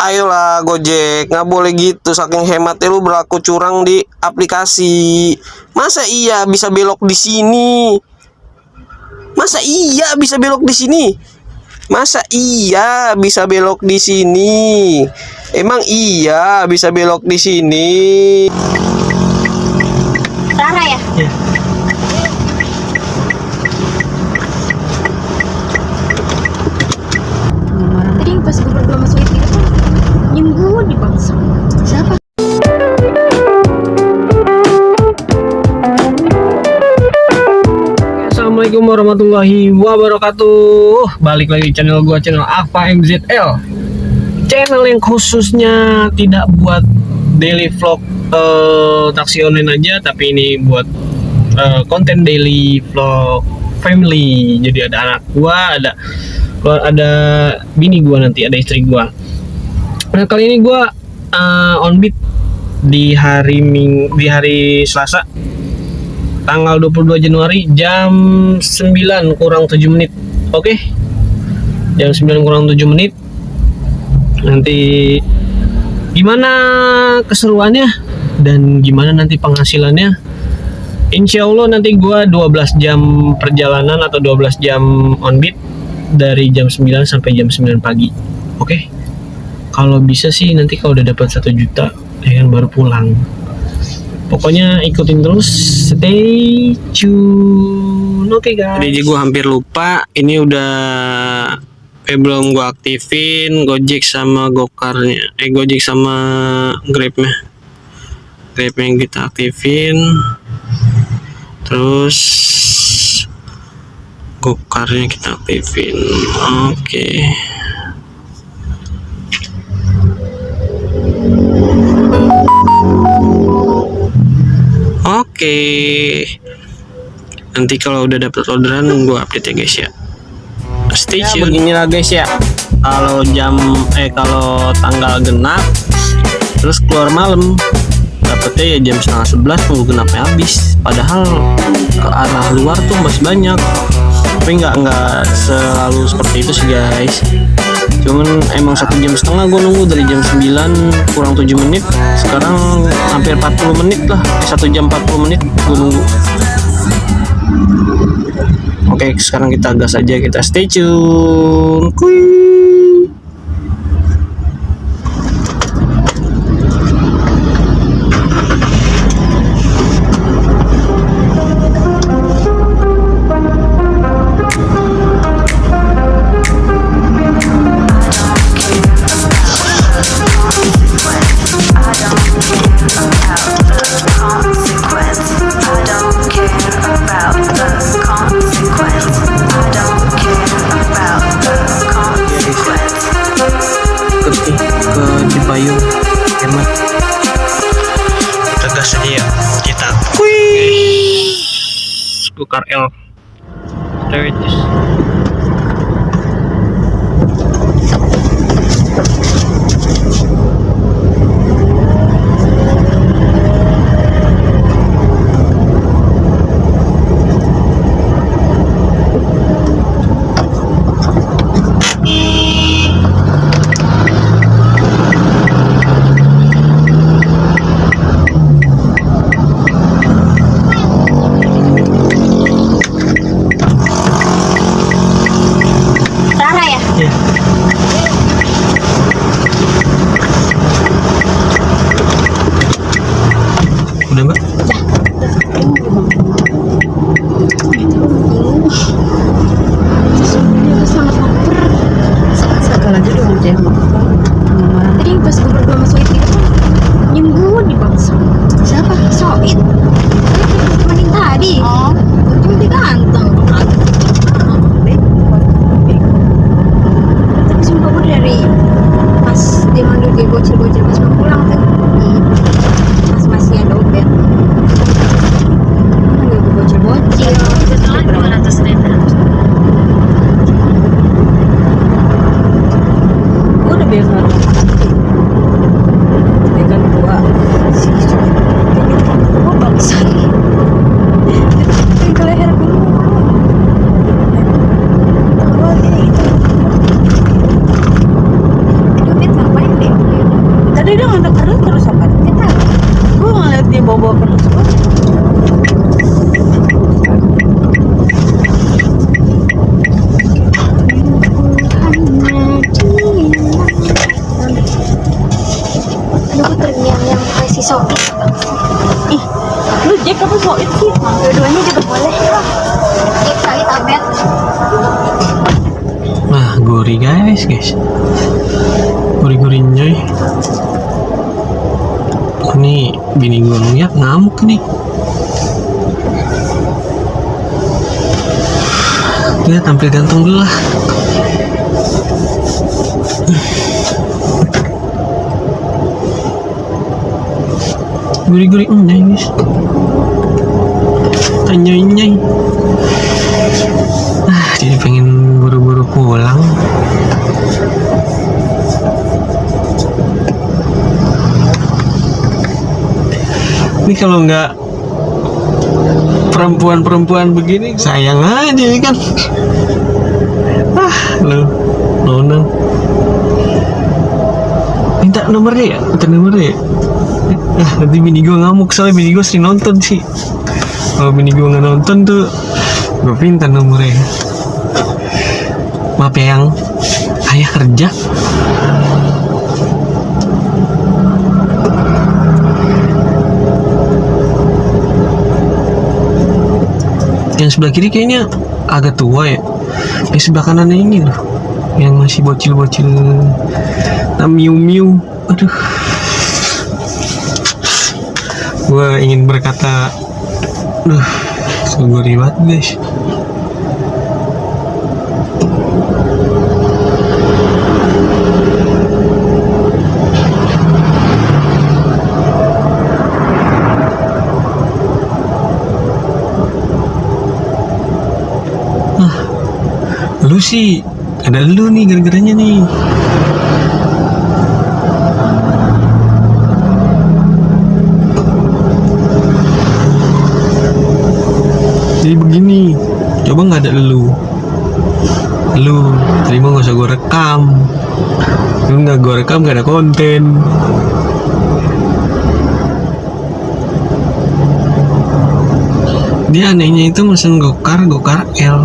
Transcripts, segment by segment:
Ayolah Gojek, nggak boleh gitu. Saking hematnya lu berlaku curang di aplikasi. Masa iya bisa belok di sini? Masa iya bisa belok di sini? Masa iya bisa belok di sini? Emang iya bisa belok di sini? Tara ya? Ya. Tadi yang pas gue berdua masuk itu kan nyium gue di bangsa. Siapa? Assalamualaikum warahmatullahi wabarakatuh. Balik lagi di channel gua, channel Ava MZL. Channel yang khususnya tidak buat daily vlog taksi online aja, tapi ini buat konten daily vlog family. Jadi ada anak gua, ada bini gua, nanti ada istri gua. Nah, kali ini gua on beat di hari Selasa tanggal 22 Januari jam 9 kurang 7 menit. Oke. Jam 9 kurang 7 menit. Nanti gimana keseruannya dan gimana nanti penghasilannya? Insya Allah nanti gua 12 jam perjalanan atau 12 jam on beat dari jam 9 sampai jam 9 pagi. Oke. Kalau bisa sih nanti kalau udah dapat 1 juta ya kan baru pulang. Pokoknya ikutin terus, stay tune. Oke guys. Jadi gue hampir lupa, ini udah belum gue aktifin Gojek sama Gokarnya. Gojek sama Grabnya. Grabnya kita aktifin. Terus Gokarnya kita aktifin. Oke. Oke. Nanti kalau udah dapet orderan gue update ya guys ya. Stay tune. Beginilah guys ya. Kalau kalau tanggal genap terus keluar malam, dapetnya ya jam setengah 11 tunggu genapnya habis. Padahal ke arah luar tuh masih banyak. Tapi nggak selalu seperti itu sih guys. Cuman emang 1,5 jam gue nunggu dari jam 9 kurang 7 menit. Sekarang hampir 40 menit lah. 1 jam 40 menit gue nunggu. Oke, sekarang kita gas aja, kita stay tune. Kuy. Cipayung hemat, kita gas aja ya, kita Gokar L Tewetis. Udah mbak? Sangat lapar. Sekali lagi dong Jeh. Tadi yang pas gue berdua masuk itu kan nyium gue di bangsa. Siapa? Soit. Temenin tadi. Oh, cuma dia ganteng. Tapi sumpah gue dari pas dia manggil gue bocil-bocil pas mau pulang tuh. Masih ada obet. Gue bocil-bocil. Setelah 200 meter. Gue udah biasa. Tekan gua sih. Gue bangsa. Ke leher gue. Awalnya itu. Obet ngapain deh? Tadi dia ngantar terus apa? Kita. Gue ngeliat dia bawa terus. Aduh, gue terngiang-ngiang kayak si Soit. Ih, lu Jack apa Soit sih? Dua-duanya juga boleh. Jack Soit Abed. Nah, gurih guys. Gurih-gurih nyoy. Ini bini gue ngeliat ngamuk nih. Dia tampil ganteng dulu lah. Gurih-gurih nyoy guys. Nyoy. Jadi pengen buru-buru pulang. Ini kalau nggak perempuan begini sayang aja ya kan. Lo nonang minta nomornya ya. Nanti bini gue ngamuk soalnya bini gue sering nonton sih. Kalau bini gue nggak nonton tuh gue minta nomornya. Maaf ya yang ayah kerja. Yang sebelah kiri kayaknya agak tua ya. Yang sebelah kanannya ini loh, yang masih bocil-bocil. Miu. Aduh. Gue ingin berkata, sungguh riwat guys. Lu sih ada lu nih gara-garanya nih. Jadi begini, coba nggak ada lu terima nggak usah gue rekam. Lu nggak gue rekam nggak ada konten. Dia anehnya itu mesen gokar L,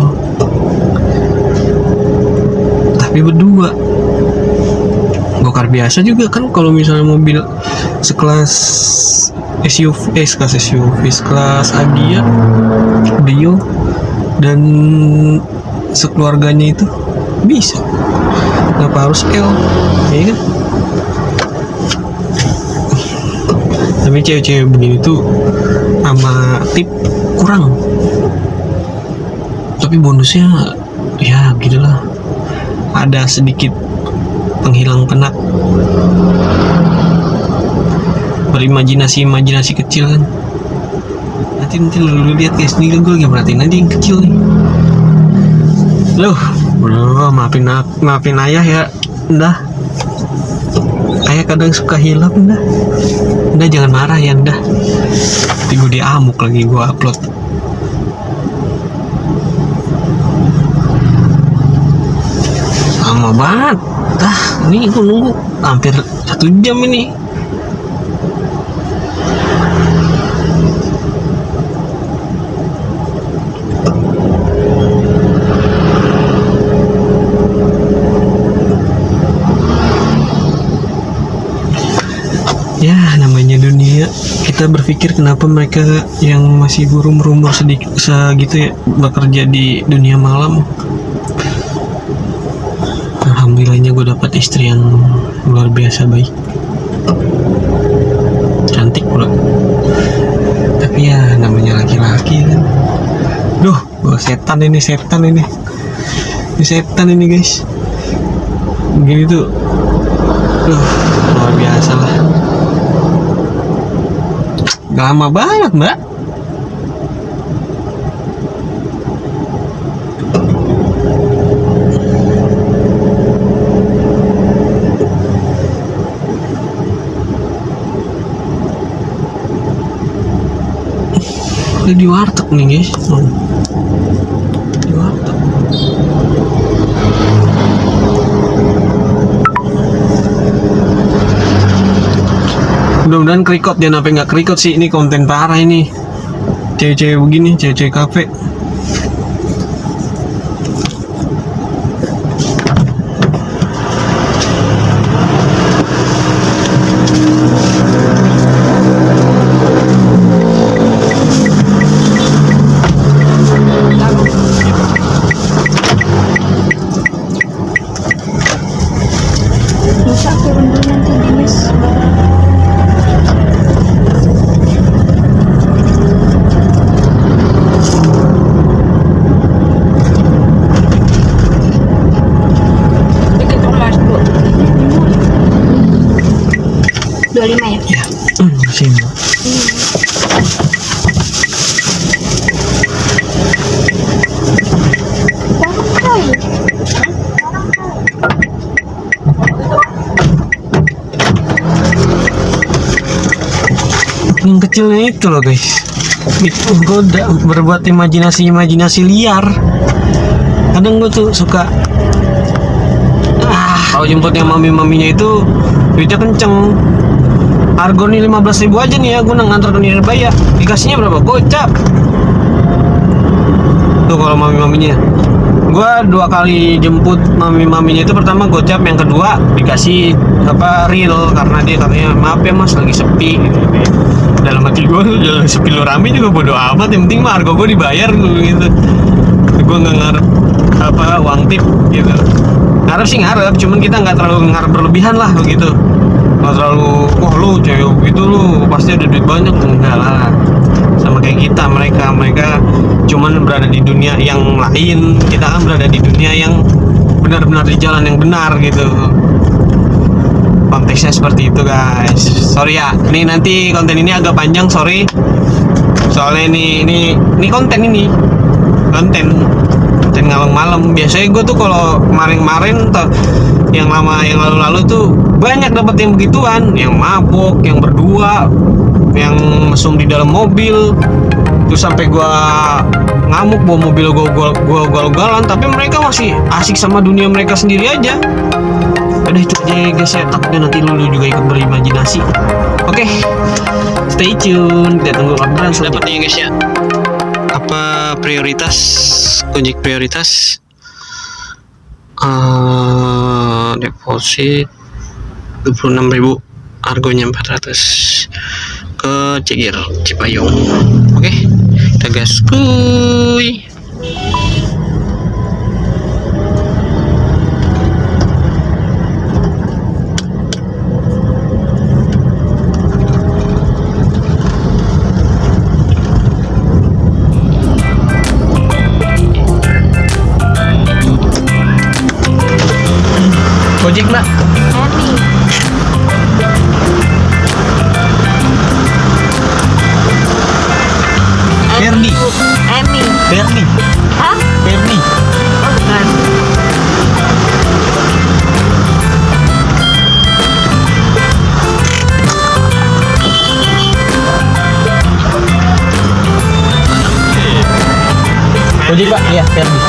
tapi berdua. Gokar biasa juga kan, kalau misalnya mobil sekelas SUV, sekelas Agia, Dio, dan sekeluarganya itu bisa. Kenapa harus L? Ya kan? Tapi cewek-cewek begini tuh sama tip kurang. Tapi bonusnya ya gitulah. Ada sedikit penghilang penat. Berimajinasi kecil kan. Nanti lu lihat guys, nih gue lagi merhatiin aja yang kecil nih. Loh, maafin ayah ya. Ndah, ayah kadang suka hilap. Ndah jangan marah ya ndah. Nanti gue diamuk lagi gue upload. Lama banget. Ini gue nunggu hampir 1 jam ini. Ya namanya dunia, kita berpikir kenapa mereka yang masih berumur sedikit segitu ya bekerja di dunia malam. Alhamdulillahnya gue dapat istri yang luar biasa baik, cantik pula. Tapi ya namanya laki-laki kan. Setan ini guys. Begini tuh, luar biasa lah. Lama banget mbak. Udah di warteg nih guys. Di warteg. Mudah-mudahan kerikot, jangan sampai nggak kerikot sih, ini konten parah ini. Cewek-cewek begini, cewek-cewek kafe. Bisa turun dulu nanti di mes. Dekat kelas 25 ya? Ya, sini. Bangkai. Yang kecilnya itu loh guys, itu gue udah berbuat imajinasi liar. Kadang gue tuh suka kalau jemputnya maminya itu duitnya kenceng. Harga nih 15.000 aja nih ya, gue ngantar ke Nirbaya, dikasihnya berapa? Gocap. Tuh kalau maminya, gue 2 kali jemput maminya itu, pertama gocap, yang kedua dikasih real, karena dia katanya maaf ya mas lagi sepi gitu. Dalam hati gue sepi lo rame juga bodo amat, yang penting mah harga gue dibayar gitu. Gue nggak ngarep uang tip gitu. Ngarep sih ngarep, cuman kita nggak terlalu ngarep berlebihan lah begitu. Nggak terlalu wah lu cewek gitu lu pasti ada duit banyak, enggak lah. Sama kayak kita, mereka cuman berada di dunia yang lain, kita kan berada di dunia yang benar-benar di jalan yang benar gitu. Konteksnya seperti itu guys. Sorry ya, ini nanti konten ini agak panjang, sorry. Soalnya ini konten ngaleng malam. Biasanya gue tuh kalau kemarin yang lalu-lalu tuh banyak dapat yang begituan, yang mabok, yang berdua, yang mesum di dalam mobil, terus sampai gue ngamuk bawa mobil gue ugal-ugalan, tapi mereka masih asik sama dunia mereka sendiri aja. Udah itu aja ya guys, saya takutnya nanti lu juga ikut berimajinasi. Oke, stay tune, kita tunggu orderan selanjutnya ya guys ya. Apa prioritas Gojek prioritas? Deposit 26.000, harganya 400 ke Cegir Cipayung. Oke, kita gas kuy. Gojek nak? Emi. Ferdi. Emi. Ferdi. Hah? Ferdi. Oh bukan. Gojek pak? Iya Ferdi.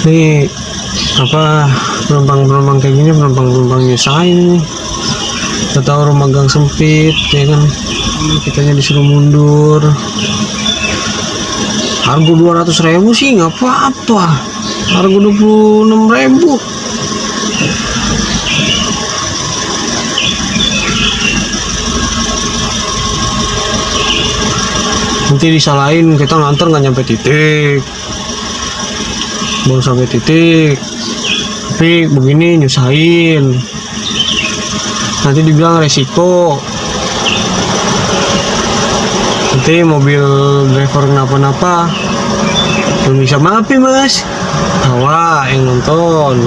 Nih apa, penumpang kayak gini penumpang nyusahin nih. Kita tahu rumah gang sempit ya kan, kitanya disuruh mundur. Harga 200.000 sih nggak apa-apa, harga 26.000. Nanti disalahin kita nganter nggak nyampe titik, baru sampai titik tapi begini nyusahin, nanti dibilang resiko, nanti mobil driver kenapa-napa belum bisa maafin mas. Tawa yang nonton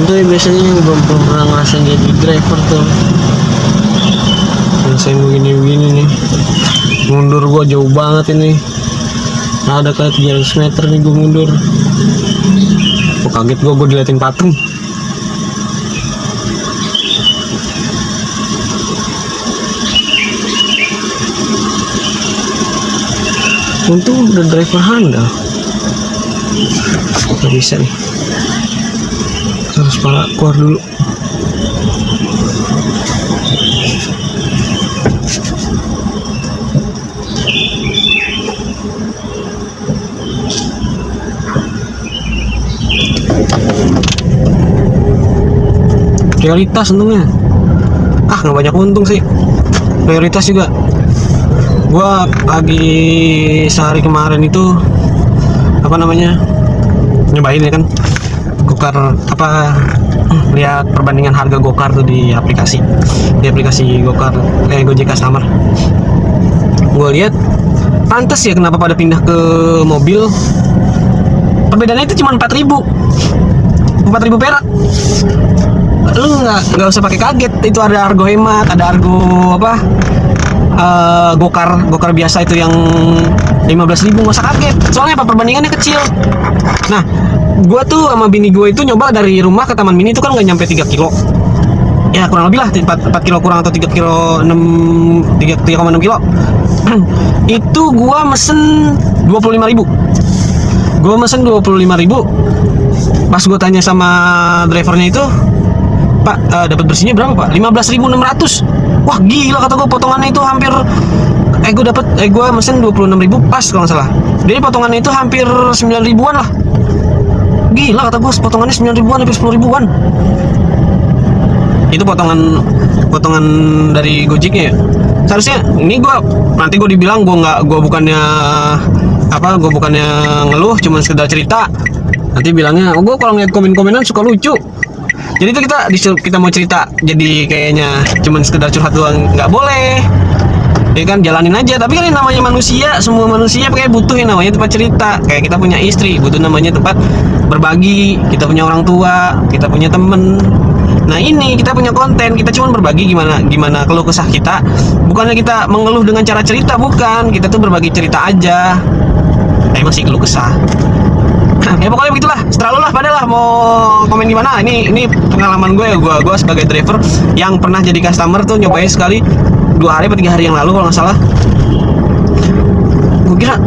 tuh biasanya yang belum pernah ngerasain jadi driver tuh, ngerasain begini nih. Mundur gua jauh banget ini, ada kayak 300 meter nih gue mundur. Kaget gue diliatin patung. Untung udah driver handal. Gak bisa nih, harus keluar dulu. Prioritas untungnya, nggak banyak untung sih, prioritas juga. Gua lagi sehari kemarin itu apa namanya nyobain ya kan gokar, apa lihat perbandingan harga gokar tuh di aplikasi gokar Gojek Customer. Gue lihat pantas ya kenapa pada pindah ke mobil. Perbedaannya itu cuma 4.000 perak. Lu nggak usah pakai kaget, itu ada argo hemat, ada argo apa gokar biasa itu yang 15.000, nggak usah kaget soalnya apa, perbandingannya kecil. Nah gua tuh sama bini gue itu nyoba dari rumah ke Taman Mini itu kan nggak nyampe 3 kilo ya, kurang lebih lah 4 kilo kurang atau 3 kilo 3,6 kilo. Itu gua mesen 25.000. Pas gue tanya sama drivernya itu, Pak, dapat bersihnya berapa Pak? 15.600. Wah gila kata gue, potongannya itu hampir gue mesen 26.000 pas kalau nggak salah. Jadi potongannya itu hampir 9.000-an lah. Gila kata gue, potongannya 9.000-an hampir 10.000-an. Itu potongan dari Gojeknya ya. Seharusnya ini nanti gue dibilang gue bukannya ngeluh, cuma sekedar cerita. Nanti bilangnya, gue kalau ngeliat komen-komenan suka lucu. Jadi itu kita mau cerita, jadi kayaknya cuman sekedar curhat doang, nggak boleh. Ya kan, jalanin aja. Tapi kan ini namanya manusia, semua manusia kayak butuh yang namanya tempat cerita. Kayak kita punya istri, butuh namanya tempat berbagi. Kita punya orang tua, kita punya temen. Nah ini kita punya konten, kita cuma berbagi gimana keluh kesah kita. Bukannya kita mengeluh dengan cara cerita, bukan. Kita tuh berbagi cerita aja. Masih keluh kesah. Ya pokoknya begitulah, setelah lu lah pada lah mau komen gimana. Ini pengalaman gue ya, gue sebagai driver yang pernah jadi customer tuh nyobain sekali 2 hari atau 3 hari yang lalu kalau nggak salah. Gue kira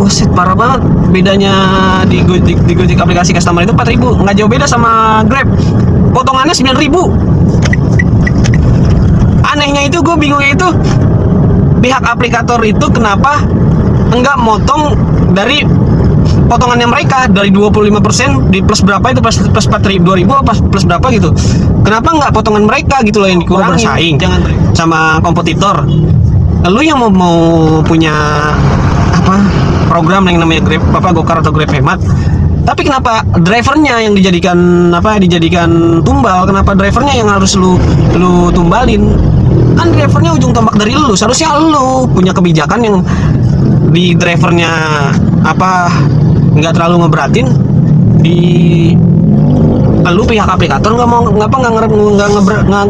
set parah banget bedanya di Gojek aplikasi customer itu 4.000, nggak jauh beda sama Grab, potongannya 9.000. Anehnya itu, gue bingungnya itu pihak aplikator itu kenapa enggak motong dari potongannya mereka dari 25% di plus berapa itu, plus 4.000 2.000 apa plus berapa gitu. Kenapa nggak potongan mereka gitu loh yang dikurangin? Bersaing jangan sama kompetitor. Lu yang mau punya apa program yang namanya Grab Gokar atau Grab Hemat, tapi kenapa drivernya yang dijadikan tumbal? Kenapa drivernya yang harus lu tumbalin? Kan drivernya ujung tombak dari lu. Seharusnya lu punya kebijakan yang di drivernya nggak terlalu ngeberatin, di lu pihak aplikator nggak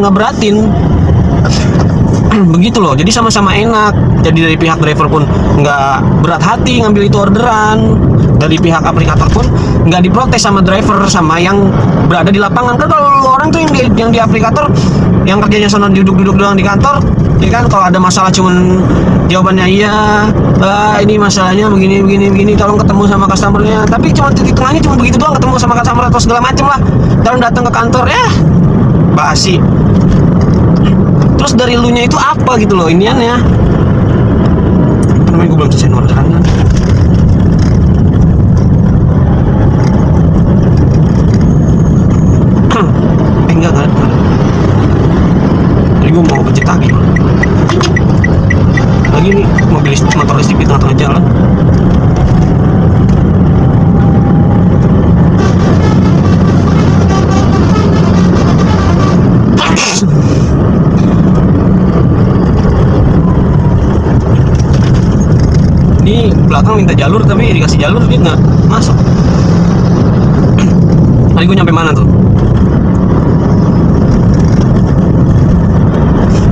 ngeberatin. begitu loh. Jadi sama-sama enak. Jadi dari pihak driver pun nggak berat hati ngambil itu orderan, dari pihak aplikator pun nggak diprotes sama driver sama yang berada di lapangan. Kan kalau orang tuh yang di aplikator yang kerjanya sana duduk-duduk doang di kantor, ya kan, kalau ada masalah cuman jawabannya iya, ini masalahnya begini, tolong ketemu sama customernya. Tapi cuma titik tengahnya cuma begitu doang, ketemu sama customer atau segala macem lah. Tolong datang ke kantor, basi. Terus dari lu nya itu apa gitu loh iniannya. Namanya gue belum selesai orderan kan. Enggak. Jadi gue mau pencet lagi. Lagi nih motor listrik di tengah-tengah jalan. Ini belakang minta jalur tapi dikasih jalur dia nggak masuk. Tadi gue nyampe mana tuh?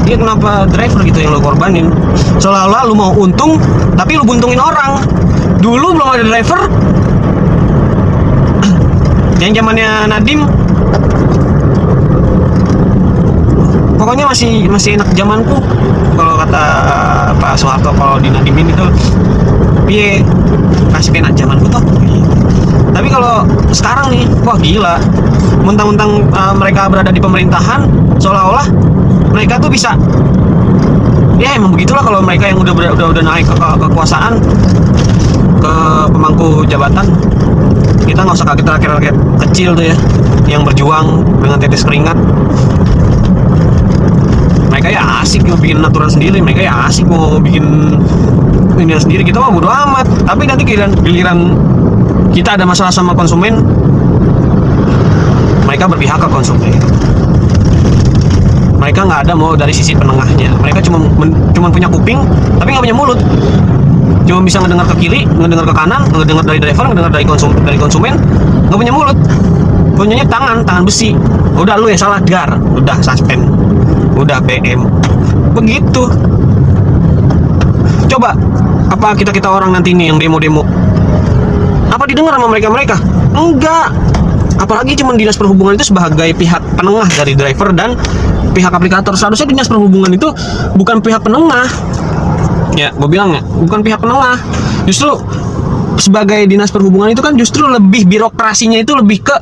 Dia kenapa driver gitu yang lo korbanin? Seolah-olah lu mau untung tapi lu buntungin orang. Dulu belum ada driver yang zamannya Nadim, pokoknya masih enak zamanku. Kalau kata Pak Soeharto, kalau di Nadimin itu piye kasih enak zamanku toh. Tapi kalau sekarang nih, wah gila. Mentang-mentang mereka berada di pemerintahan, seolah-olah mereka tuh bisa, ya emang begitulah kalau mereka yang udah naik ke kekuasaan, ke pemangku jabatan. Kita nggak usah kaget rakyat kecil tuh ya, yang berjuang dengan tetes keringat. Mereka ya asik mau bikin aturan sendiri, mereka ya asik mau bikin ini sendiri. Kita mah bodo amat. Tapi nanti giliran kita ada masalah sama konsumen, mereka berpihak ke konsumen. Mereka nggak ada mau dari sisi penengahnya. Mereka cuma punya kuping tapi nggak punya mulut. Cuma bisa ngedengar ke kiri, ngedengar ke kanan, ngedengar dari driver, ngedengar dari konsumen, nggak punya mulut. Punyanya tangan besi. Udah lu ya salah, gar, udah suspend, udah PM. Begitu. Coba apa kita orang nanti ini yang demo-demo, apa didengar sama mereka? Enggak. Apalagi cuma dinas perhubungan itu sebagai pihak penengah dari driver dan pihak aplikator. Seharusnya dinas perhubungan itu bukan pihak penengah. Ya, gue bilang ya, bukan pihak penengah. Justru sebagai dinas perhubungan itu kan justru lebih birokrasinya itu lebih ke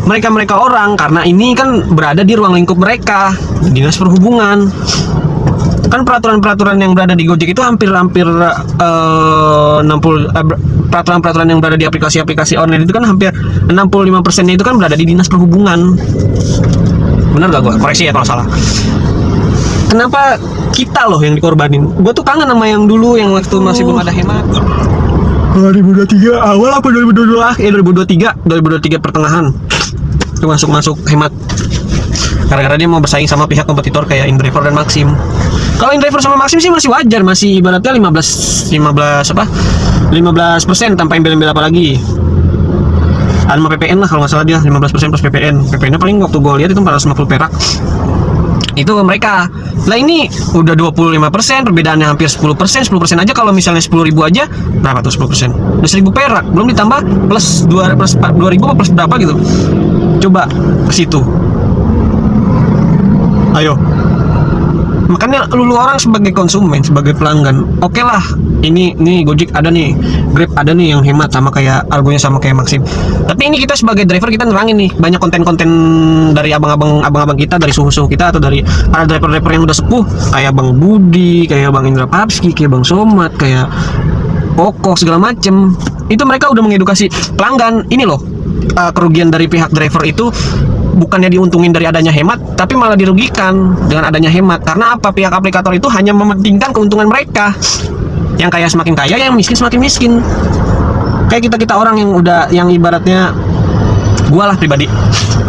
mereka orang, karena ini kan berada di ruang lingkup mereka, dinas perhubungan. Kan peraturan-peraturan yang berada di Gojek itu hampir 60 peraturan-peraturan yang berada di aplikasi-aplikasi online itu kan hampir 65%-nya itu kan berada di dinas perhubungan. Benar gak gue? Koreksi ya kalau salah. Kenapa kita loh yang dikorbanin? Gue tuh kangen sama yang dulu, yang waktu masih belum ada hemat. 2023 awal apa 2023? 2023 pertengahan itu masuk hemat. Karena dia mau bersaing sama pihak kompetitor kayak InDriver dan Maxim. Kalau InDriver sama Maxim sih masih wajar, masih ibaratnya 15% tanpa embel-embel apa lagi. Ada sama PPN lah kalau nggak salah, dia 15% plus PPN. PPN-nya paling waktu gue lihat itu 450 perak. Itu mereka. Lah ini udah 25%, perbedaannya hampir 10%. 10% aja kalau misalnya 10.000 aja, berapa tuh 10%? Udah 1.000 perak, belum ditambah plus 2.000 plus berapa gitu. Coba ke situ. Ayo. Makanya lu orang sebagai konsumen, sebagai pelanggan, oke lah, ini Gojek ada nih, Grab ada nih yang hemat sama kayak argonya sama kayak Maxim. Tapi ini kita sebagai driver, kita nerangin nih banyak konten-konten dari abang-abang kita, dari suhu-suhu kita, atau dari para driver-driver yang udah sepuh kayak Bang Budi, kayak Bang Indra Papski, kayak Bang Somad, kayak Pokok segala macem. Itu mereka udah mengedukasi pelanggan. Ini loh, kerugian dari pihak driver itu bukannya diuntungin dari adanya hemat, tapi malah dirugikan dengan adanya hemat. Karena apa? Pihak aplikator itu hanya mementingkan keuntungan mereka. Yang kaya semakin kaya, yang miskin semakin miskin. Kayak kita orang yang ibaratnya, gua lah pribadi,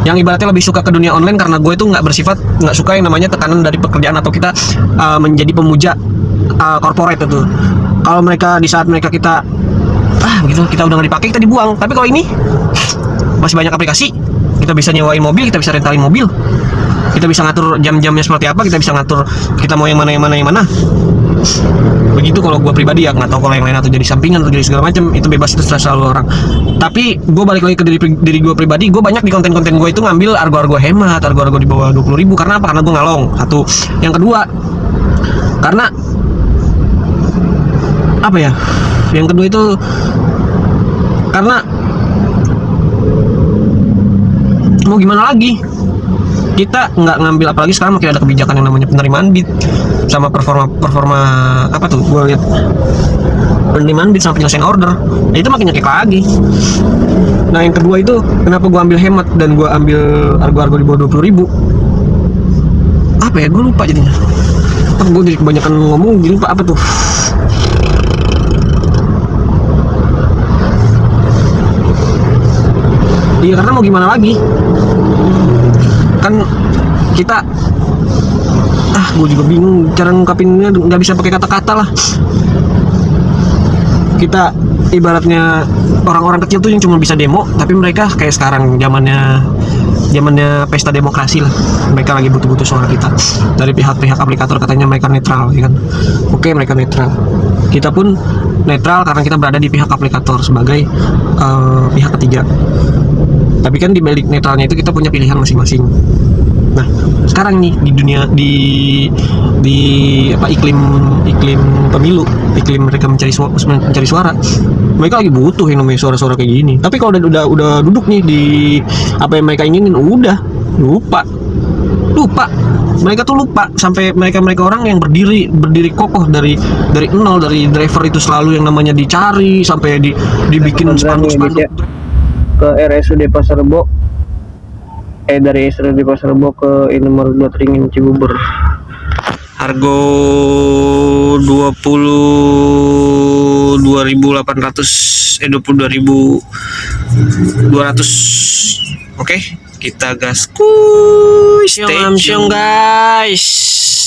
yang ibaratnya lebih suka ke dunia online karena gue itu nggak suka yang namanya tekanan dari pekerjaan atau kita menjadi pemuja corporate itu. Kalau mereka di saat mereka kita gitu, kita udah nggak dipakai, kita dibuang. Tapi kalau ini masih banyak aplikasi, kita bisa nyewain mobil, kita bisa rentalin mobil. kita bisa ngatur jam-jamnya seperti apa, kita bisa ngatur kita mau yang mana. Begitu kalau gue pribadi ya, nggak tahu kalau yang lain atau jadi sampingan atau jadi segala macam, itu bebas, itu terserah selalu orang. Tapi gue balik lagi ke diri gue pribadi, gue banyak di konten-konten gue itu ngambil argo-argo hemat, argo-argo di bawah 20.000. Karena apa? Karena gue ngalong. Satu. Yang kedua, karena apa ya? Yang kedua itu karena mau gimana lagi? Kita nggak ngambil, apalagi sekarang makin ada kebijakan yang namanya penerimaan bid sama performa apa tuh, gue lihat penerimaan bid sama penyelesaian order, ya itu makin nyekek lagi. Nah yang kedua itu kenapa gue ambil hemat dan gue ambil argo-argo di bawah 20.000, apa ya, gue lupa jadinya. Gue jadi kebanyakan ngomong jadi lupa apa tuh. Iya, karena mau gimana lagi, kan kita gue juga bingung cara ngungkapinnya, nggak bisa pakai kata-kata lah. Kita ibaratnya orang-orang kecil tuh yang cuma bisa demo, tapi mereka kayak sekarang zamannya pesta demokrasi lah, mereka lagi butuh suara kita. Dari pihak-pihak aplikator katanya mereka netral, ya kan? Oke, mereka netral, kita pun netral karena kita berada di pihak aplikator sebagai pihak ketiga. Tapi kan di balik netralnya itu kita punya pilihan masing-masing. Nah, sekarang nih di dunia di iklim pemilu, iklim mereka mencari suara, mereka lagi butuh yang namanya suara-suara kayak gini. Tapi kalau udah duduk nih di apa yang mereka inginin, udah lupa. Mereka tuh lupa, sampai mereka orang yang berdiri kokoh dari nol, dari driver itu selalu yang namanya dicari, sampai dibikin spanduk ke RSUD Pasar Rebo, dari RSUD Pasar Rebo ke nomor 2 Tringin Cibubur. Harga 22.200. Oke, kita gas. Syong guys.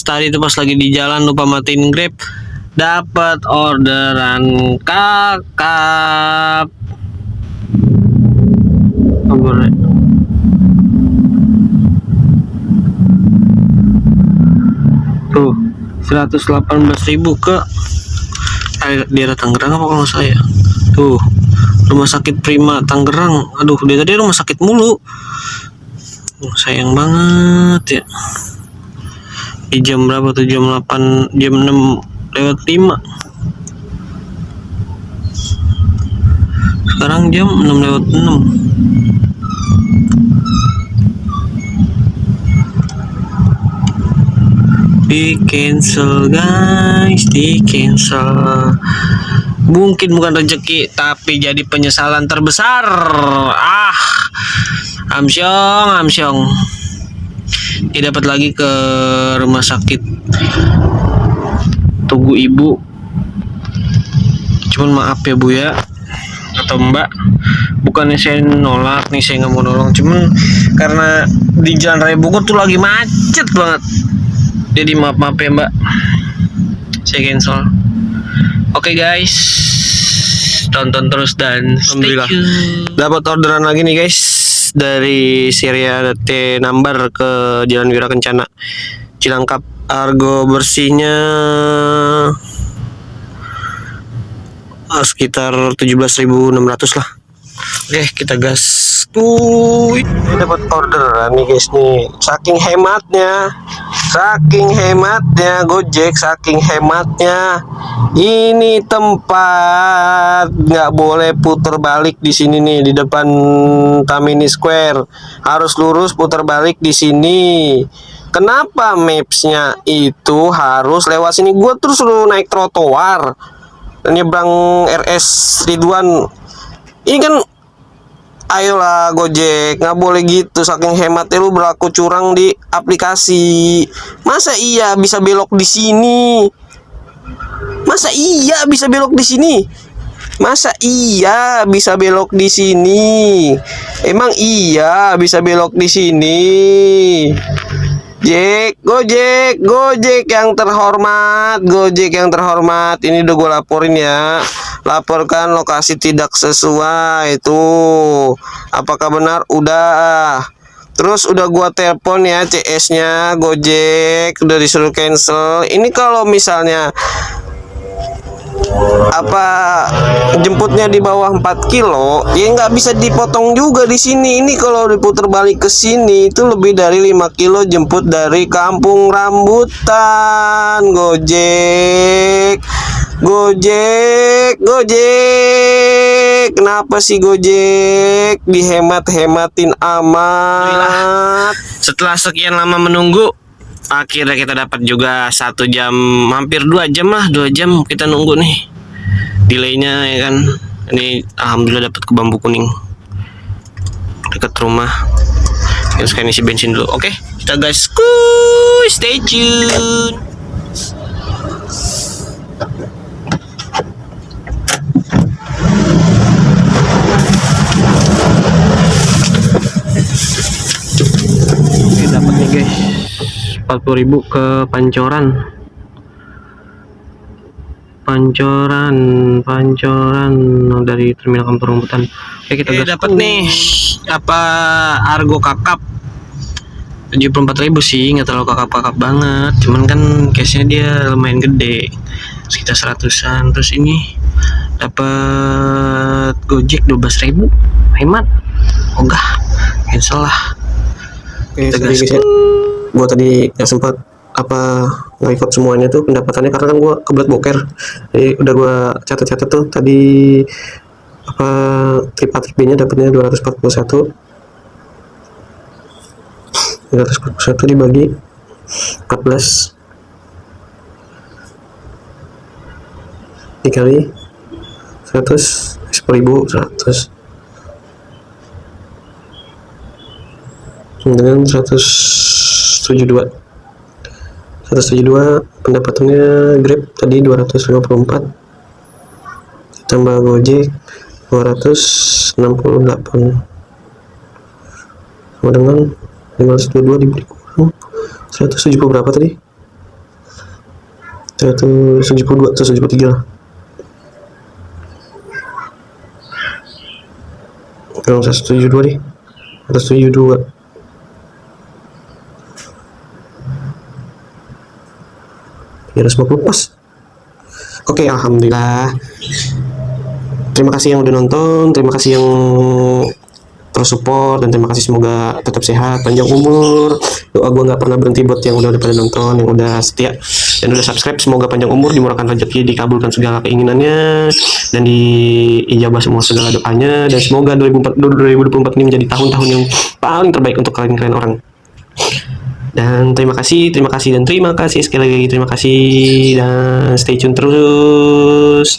Tadi itu pas lagi di jalan lupa matiin Grab, dapat orderan kakap. Tuh 118.000 ke daerah Tangerang apa kalau saya. Tuh Rumah Sakit Prima Tangerang. Aduh, dia tadi rumah sakit mulu. Sayang banget ya. Di jam berapa tuh? Jam 8, jam 6:05. Sekarang jam 6:06. Di cancel guys, di cancel. Mungkin bukan rezeki, tapi jadi penyesalan terbesar. Amsyong. Tidak dapat lagi ke rumah sakit Tugu Ibu. Cuman maaf ya Bu ya, atau Mbak, bukannya saya nolak nih, saya nggak mau nolong, cuman karena di Jalan Raya Bogor tuh lagi macet banget. Jadi maaf ya Mbak, saya cancel. Oke guys, tonton terus dan alhamdulillah dapat orderan lagi nih guys dari Seria T Number ke Jalan Wira Kencana Cilangkap. Argo bersihnya sekitar 17.600 lah. Oke, kita gas. Dapat orderan nih guys nih. Saking hematnya Gojek, saking hematnya. Ini tempat nggak boleh putar balik di sini nih, di depan Tamini Square. Harus lurus putar balik di sini. Kenapa mapsnya itu harus lewat sini? Gue terus suruh naik trotoar dan nyebrang RS Ridwan. Ini kan, ayolah Gojek, nggak boleh gitu. Saking hematnya lu berlaku curang di aplikasi. Masa iya bisa belok di sini? Masa iya bisa belok di sini? Emang iya bisa belok di sini? Gojek yang terhormat, ini udah gue laporin ya. Laporkan lokasi tidak sesuai itu. Apakah benar? Udah. Terus udah gua telepon ya CS-nya Gojek, udah disuruh cancel. Ini kalau misalnya apa jemputnya di bawah 4 kilo ya nggak bisa dipotong juga di sini. Ini kalau diputar balik ke sini itu lebih dari 5 kilo jemput dari Kampung Rambutan. Gojek, Gojek, Gojek. Kenapa sih Gojek dihemat-hematin amat? Setelah sekian lama menunggu, akhirnya kita dapat juga 1 jam, hampir 2 jam lah, 2 jam kita nunggu nih. Delaynya ya kan. Ini alhamdulillah dapat ke Bambu Kuning dekat rumah. Kita sekarang isi bensin dulu. Oke, kita guys, stay tune. Oke, dapat nih guys. 40.000 ke Pancoran. Pancoran dari Terminal Kampung Rambutan. Oke, kita dapat nih apa argo kakap 74.000 sih, nggak terlalu kakap banget, cuman kan case nya dia lumayan gede, sekitar 100-an. Terus ini dapat Gojek 12.000, hemat. Ogah, cancel lah. Oke, guys, gua tadi nggak sempat nge-record semuanya tuh pendapatannya karena kan gua kebelet boker. Jadi udah gua catat tuh tadi trip A trip B nya dapatnya 241 dibagi 14 dikali 100 10.000 100 dengan 172 pendapatannya. Grab tadi 254 ditambah Gojek 268 sama dengan 522 diberi kurang 170 berapa tadi, 172 173 lah, kurang 172 deh, 172 350 pas. Oke, alhamdulillah. Terima kasih yang udah nonton, terima kasih yang terus support, dan terima kasih, semoga tetap sehat, panjang umur. Doa gue nggak pernah berhenti buat yang udah pada nonton, yang udah setia dan udah subscribe. Semoga panjang umur, dimurahkan rezeki, dikabulkan segala keinginannya, dan diijabah semua segala doanya, dan semoga 2024 ini menjadi tahun-tahun yang paling terbaik untuk kalian orang. Dan terima kasih sekali lagi, terima kasih, dan stay tune terus.